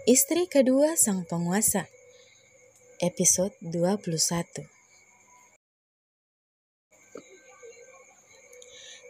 Istri kedua sang penguasa, episode 21.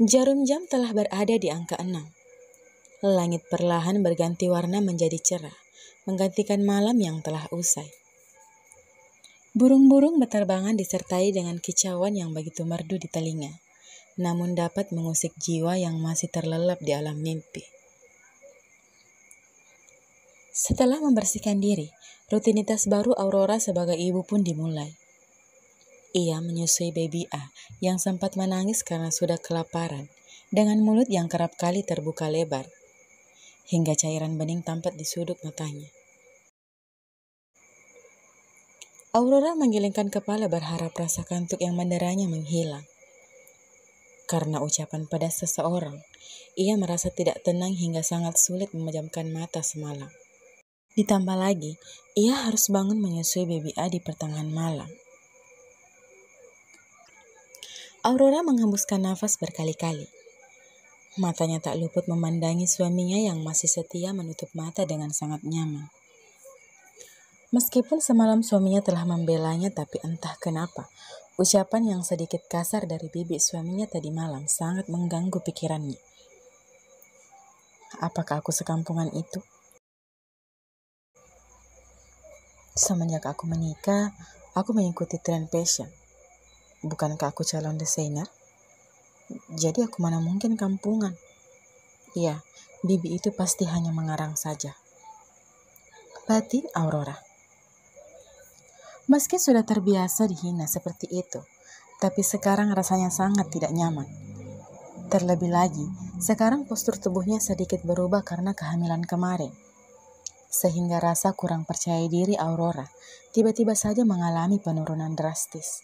Jarum jam telah berada di angka 6. Langit perlahan berganti warna menjadi cerah, menggantikan malam yang telah usai. Burung-burung berterbangan disertai dengan kicauan yang begitu merdu di telinga, namun dapat mengusik jiwa yang masih terlelap di alam mimpi. Setelah membersihkan diri, rutinitas baru Aurora sebagai ibu pun dimulai. Ia menyusui baby A yang sempat menangis karena sudah kelaparan, dengan mulut yang kerap kali terbuka lebar, hingga cairan bening tampak di sudut matanya. Aurora menggelengkan kepala berharap rasa kantuk yang menderanya menghilang. Karena ucapan pedas seseorang, ia merasa tidak tenang hingga sangat sulit memejamkan mata semalam. Ditambah lagi, ia harus bangun menyusui baby A di pertengahan malam. Aurora menghembuskan nafas berkali-kali. Matanya tak luput memandangi suaminya yang masih setia menutup mata dengan sangat nyaman. Meskipun semalam suaminya telah membelanya, tapi entah kenapa, ucapan yang sedikit kasar dari bibir suaminya tadi malam sangat mengganggu pikirannya. Apakah aku sekampungan itu? Semenjak aku menikah, aku mengikuti tren fashion. Bukankah aku calon desainer? Jadi aku mana mungkin kampungan? Ya, bibi itu pasti hanya mengarang saja. Batin Aurora. Meski sudah terbiasa dihina seperti itu, tapi sekarang rasanya sangat tidak nyaman. Terlebih lagi, sekarang postur tubuhnya sedikit berubah karena kehamilan kemarin. Sehingga rasa kurang percaya diri Aurora tiba-tiba saja mengalami penurunan drastis.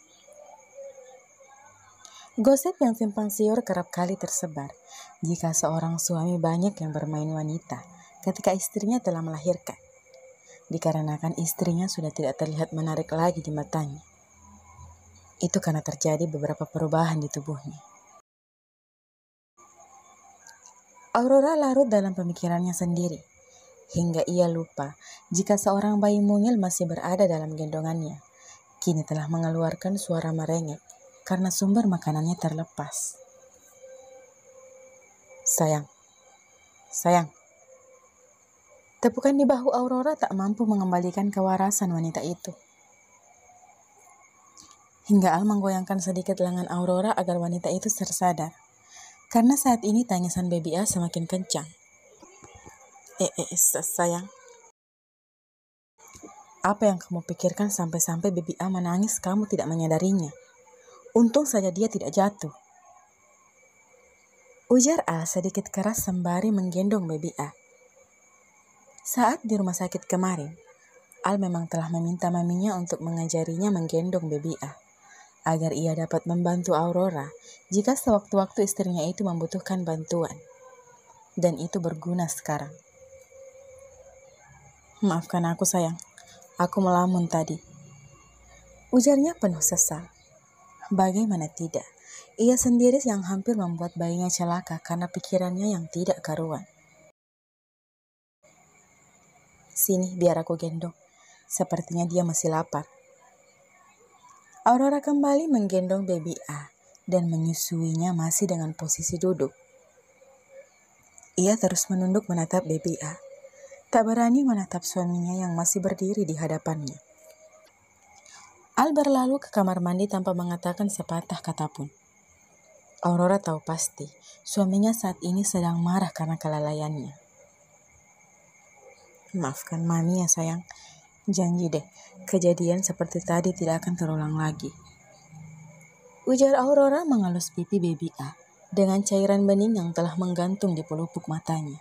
Gosip yang simpang siur kerap kali tersebar jika seorang suami banyak yang bermain wanita ketika istrinya telah melahirkan, dikarenakan istrinya sudah tidak terlihat menarik lagi di matanya. Itu karena terjadi beberapa perubahan di tubuhnya. Aurora larut dalam pemikirannya sendiri, hingga ia lupa jika seorang bayi mungil masih berada dalam gendongannya. Kini telah mengeluarkan suara merengek karena sumber makanannya terlepas. Sayang. Tepukan di bahu Aurora tak mampu mengembalikan kewarasan wanita itu. Hingga Al menggoyangkan sedikit lengan Aurora agar wanita itu tersadar. Karena saat ini tangisan baby A semakin kencang. Sayang. Apa yang kamu pikirkan sampai-sampai baby A menangis kamu tidak menyadarinya? Untung saja dia tidak jatuh. Ujar Al sedikit keras sembari menggendong baby A. Saat di rumah sakit kemarin, Al memang telah meminta maminya untuk mengajarinya menggendong baby A, agar ia dapat membantu Aurora jika sewaktu-waktu istrinya itu membutuhkan bantuan. Dan itu berguna sekarang. Maafkan aku sayang, aku melamun tadi. Ujarnya penuh sesal. Bagaimana tidak, ia sendiri yang hampir membuat bayinya celaka karena pikirannya yang tidak karuan. Sini biar aku gendong, sepertinya dia masih lapar. Aurora kembali menggendong baby A dan menyusuinya masih dengan posisi duduk. Ia terus menunduk menatap baby A. Tak berani menatap suaminya yang masih berdiri di hadapannya. Al berlalu ke kamar mandi tanpa mengatakan sepatah kata pun. Aurora tahu pasti suaminya saat ini sedang marah karena kelalaiannya. Maafkan mami ya sayang. Janji deh, kejadian seperti tadi tidak akan terulang lagi. Ujar Aurora mengelus pipi baby A dengan cairan bening yang telah menggantung di pelupuk matanya.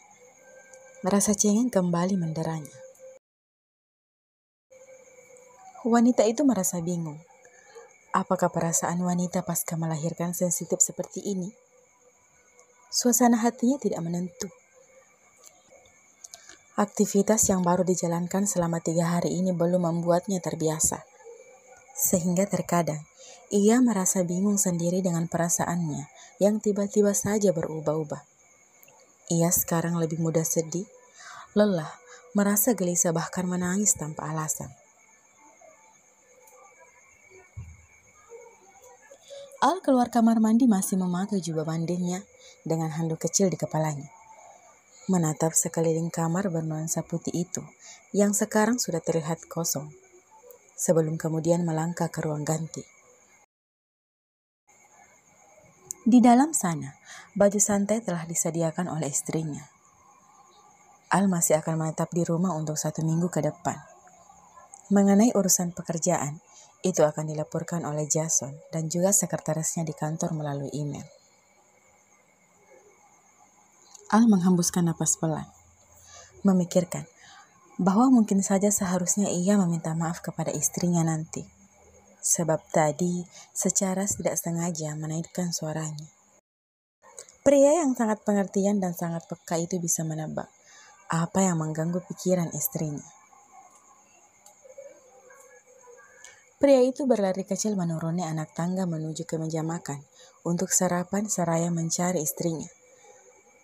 Rasa cengeng kembali menderanya. Wanita itu merasa bingung. Apakah perasaan wanita pasca melahirkan sensitif seperti ini? Suasana hatinya tidak menentu. Aktivitas yang baru dijalankan selama 3 hari ini belum membuatnya terbiasa. Sehingga terkadang ia merasa bingung sendiri dengan perasaannya yang tiba-tiba saja berubah-ubah. Ia sekarang lebih mudah sedih, lelah, merasa gelisah bahkan menangis tanpa alasan. Al keluar kamar mandi masih memakai jubah mandinya dengan handuk kecil di kepalanya. Menatap sekeliling kamar bernuansa putih itu yang sekarang sudah terlihat kosong. Sebelum kemudian melangkah ke ruang ganti. Di dalam sana, baju santai telah disediakan oleh istrinya. Al masih akan menetap di rumah untuk 1 minggu ke depan. Mengenai urusan pekerjaan, itu akan dilaporkan oleh Jason dan juga sekretarisnya di kantor melalui email. Al menghembuskan napas pelan, memikirkan bahwa mungkin saja seharusnya ia meminta maaf kepada istrinya nanti. Sebab tadi secara tidak sengaja menaikkan suaranya. Pria yang sangat pengertian dan sangat peka itu bisa menebak apa yang mengganggu pikiran istrinya. Pria itu berlari kecil menuruni anak tangga menuju ke meja makan untuk sarapan seraya mencari istrinya.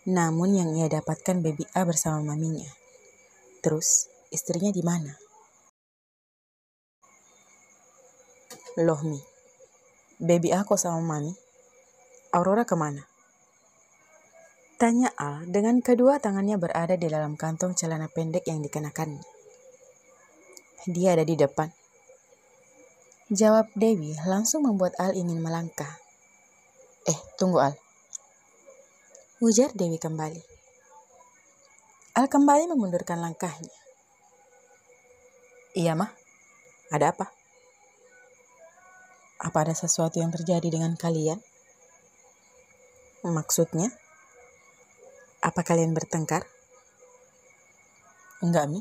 Namun yang ia dapatkan baby A bersama maminya. Terus, istrinya di mana? Loh Mi, baby A kok sama mami? Aurora kemana? Tanya Al dengan kedua tangannya berada di dalam kantong celana pendek yang dikenakannya. Dia ada di depan. Jawab Dewi langsung membuat Al ingin melangkah. Tunggu Al. Ujar Dewi kembali. Al kembali memundurkan langkahnya. Iya mah, ada apa? Apa ada sesuatu yang terjadi dengan kalian? Maksudnya? Apa kalian bertengkar? Enggak Mi,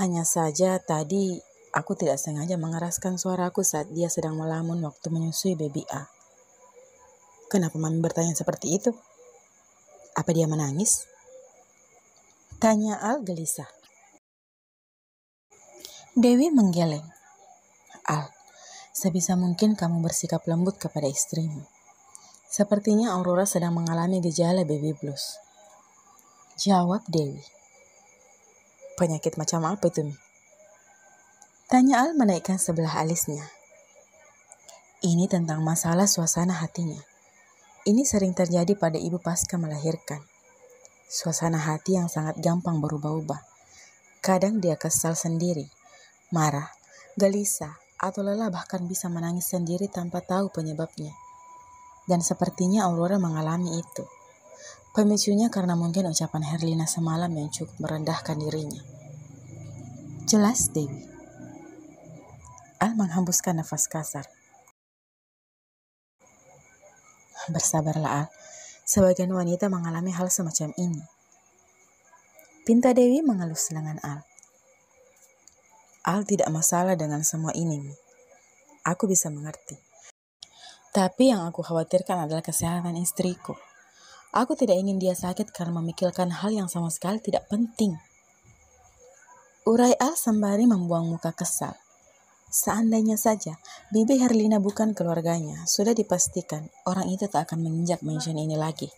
hanya saja tadi aku tidak sengaja mengeraskan suaraku saat dia sedang melamun waktu menyusui baby A. Kenapa Mami bertanya seperti itu? Apa dia menangis? Tanya Al gelisah. Dewi menggeleng. Al, sebisa mungkin kamu bersikap lembut kepada istrimu. Sepertinya Aurora sedang mengalami gejala baby blues. Jawab Dewi. Penyakit macam apa itu Mi? Tanya Al menaikkan sebelah alisnya. Ini tentang masalah suasana hatinya. Ini sering terjadi pada ibu pasca melahirkan. Suasana hati yang sangat gampang berubah-ubah. Kadang dia kesal sendiri, marah, gelisah, atau lelah bahkan bisa menangis sendiri tanpa tahu penyebabnya. Dan sepertinya Aurora mengalami itu. Pemicunya karena mungkin ucapan Herlina semalam yang cukup merendahkan dirinya. Jelas Dewi. Al menghembuskan nafas kasar. Bersabarlah Al, sebagian wanita mengalami hal semacam ini. Pinta Dewi mengelus lengan Al. Al tidak masalah dengan semua ini Mi. Aku bisa mengerti. Tapi yang aku khawatirkan adalah kesehatan istriku. Aku tidak ingin dia sakit karena memikirkan hal yang sama sekali tidak penting. Urai Al sembari membuang muka kesal. Seandainya saja Bibi Herlina bukan keluarganya, sudah dipastikan orang itu tak akan menginjak mention ini lagi.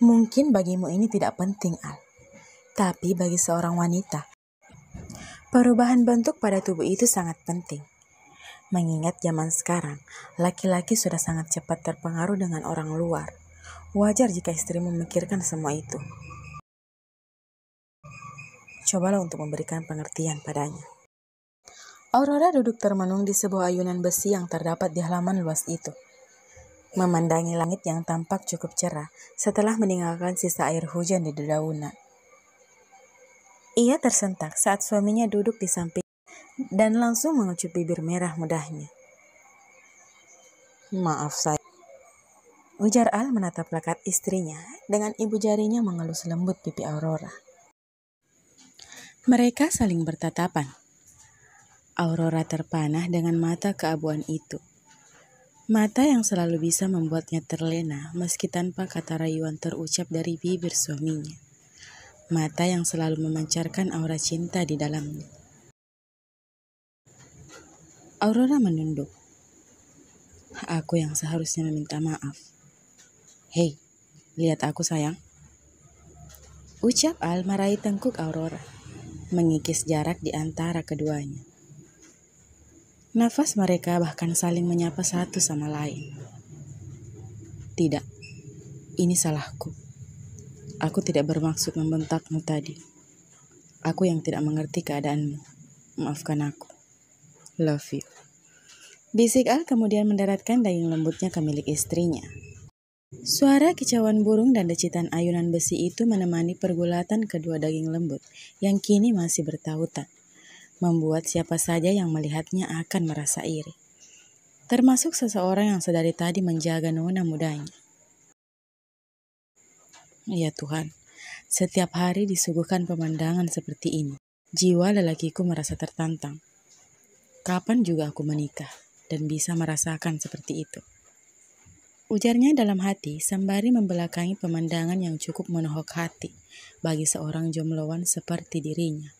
Mungkin bagimu ini tidak penting Al. Tapi bagi seorang wanita, perubahan bentuk pada tubuh itu sangat penting. Mengingat zaman sekarang, laki-laki sudah sangat cepat terpengaruh dengan orang luar. Wajar jika istrimu memikirkan semua itu. Cobalah untuk memberikan pengertian padanya. Aurora duduk termenung di sebuah ayunan besi yang terdapat di halaman luas itu. Memandangi langit yang tampak cukup cerah setelah meninggalkan sisa air hujan di dedaunan. Ia tersentak saat suaminya duduk di samping dan langsung mengecup bibir merah mudahnya. Maaf saya. Ujar Al menatap lekat istrinya dengan ibu jarinya mengelus lembut pipi Aurora. Mereka saling bertatapan. Aurora terpanah dengan mata keabuan itu. Mata yang selalu bisa membuatnya terlena meski tanpa kata rayuan terucap dari bibir suaminya. Mata yang selalu memancarkan aura cinta di dalamnya. Aurora menunduk. Aku yang seharusnya meminta maaf. Hei, lihat aku sayang. Ucap Al meraih tengkuk Aurora, mengikis jarak di antara keduanya. Nafas mereka bahkan saling menyapa satu sama lain. Tidak, ini salahku. Aku tidak bermaksud membentakmu tadi. Aku yang tidak mengerti keadaanmu. Maafkan aku. Love you. Bisik Al kemudian mendaratkan daging lembutnya ke milik istrinya. Suara kicauan burung dan decitan ayunan besi itu menemani pergulatan kedua daging lembut yang kini masih bertautan, membuat siapa saja yang melihatnya akan merasa iri. Termasuk seseorang yang sedari tadi menjaga nona mudanya. Ya Tuhan, setiap hari disuguhkan pemandangan seperti ini. Jiwa lelakiku merasa tertantang. Kapan juga aku menikah dan bisa merasakan seperti itu? Ujarnya dalam hati sembari membelakangi pemandangan yang cukup menohok hati bagi seorang jombloan seperti dirinya.